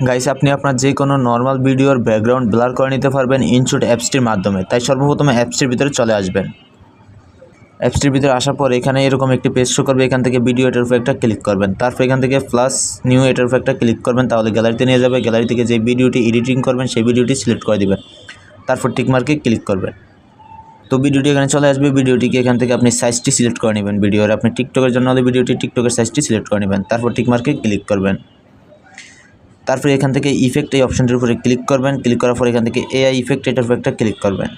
Guys আপনি আপনার যে কোনো নর্মাল ভিডিওর ব্যাকগ্রাউন্ড ব্লার করে নিতে পারবেন ইনশুট অ্যাপসটির মাধ্যমে। তাই সর্বপ্রথমে অ্যাপসটির ভিতরে চলে আসবেন। অ্যাপসটির ভিতরে আসার পর এখানে এরকম একটি পেজ শো করবে, এখান থেকে ভিডিও এটার উপর একটা ক্লিক করবেন। তারপর এখান থেকে প্লাস নিউ এটার উপর একটা ক্লিক করবেন, তাহলে গ্যালারিতে নিয়ে যাবে। গ্যালারি থেকে যে ভিডিওটি এডিটিং করবেন সেই ভিডিওটি সিলেক্ট করে দিবেন, তারপর টিকমার্কে ক্লিক করবেন। তো ভিডিওটি এখানে চলে আসবে। ভিডিওটিকে এখান থেকে আপনি সাইজটি সিলেক্ট করে নেবেন। ভিডিওর আপনি টিকটকের জন্য হলে ভিডিওটি টিকটকের সাইজটি সিলেক্ট করে নেবেন, তারপর টিকমার্কে ক্লিক করবেন। তারপরে এখান থেকে ইফেক্ট এই অপশনটির উপরে ক্লিক করবেন। ক্লিক করার পর এখান থেকে এআই ইফেক্ট এটার উপর একটা ক্লিক করবেন।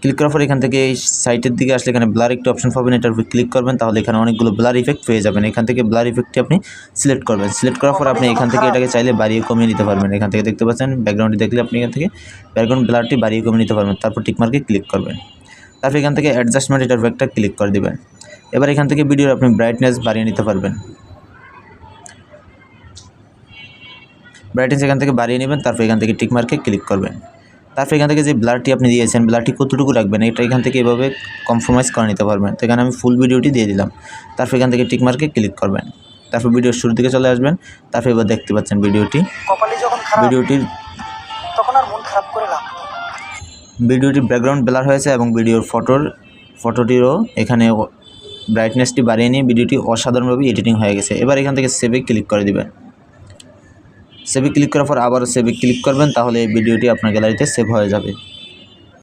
ক্লিক করার পর এখান থেকে এই সাইটের দিকে আসলে এখানে ব্লার একটি অপশন পাবেন, এটার উপর ক্লিক করবেন, তাহলে এখানে অনেকগুলো ব্লার ইফেক্ট পেয়ে যাবেন। এখান থেকে ব্লার ইফেক্টটি আপনি সিলেক্ট করবেন। সিলেক্ট করার পর আপনি এখান থেকে এটাকে চাইলে বাড়িয়ে কমিয়ে নিতে পারবেন। এখান থেকে দেখতে পাচ্ছেন ব্যাকগ্রাউন্ডটি দেখলে আপনি এখান থেকে ব্যাকগ্রাউন্ড ব্লারটি বাড়িয়ে কমিয়ে নিতে পারবেন। তারপর টিকমার্কে ক্লিক করবেন। তারপর এখান থেকে অ্যাডজাস্টমেন্ট এটার উপর একটা ক্লিক করে দিবেন। এবার এখান থেকে ভিডিওর আপনি ব্রাইটনেস বাড়িয়ে নিতে পারবেন। ব্রাইটনেস এখান থেকে বাড়িয়ে নেবেন, তারপর এখান থেকে টিকমার্কে ক্লিক করবেন। তারপর এখান থেকে যে ব্লারটি আপনি দিয়েছেন ব্লারটি কতটুকু রাখবেন এটা এখান থেকে এভাবে কম্প্রোমাইজ করে নিতে পারবেন। তো এখানে আমি ফুল ভিডিওটি দিয়ে দিলাম। তারপর এখান থেকে টিকমার্কে ক্লিক করবেন। তারপর ভিডিওর শুরু দিকে চলে আসবেন। তারপর এবার দেখতে পাচ্ছেন ভিডিওটির ব্যাকগ্রাউন্ড ব্লার হয়েছে এবং ভিডিওর ফটোটিরও এখানে ব্রাইটনেসটি বাড়িয়ে নিয়ে ভিডিওটি অসাধারণভাবে এডিটিং হয়ে গেছে। এবার এখান থেকে সেভে ক্লিক করে দিবেন। সেভে ক্লিক করার পর আবারও সেভে ক্লিক করবেন, তাহলে এই ভিডিওটি আপনার গ্যালারিতে সেভ হয়ে যাবে।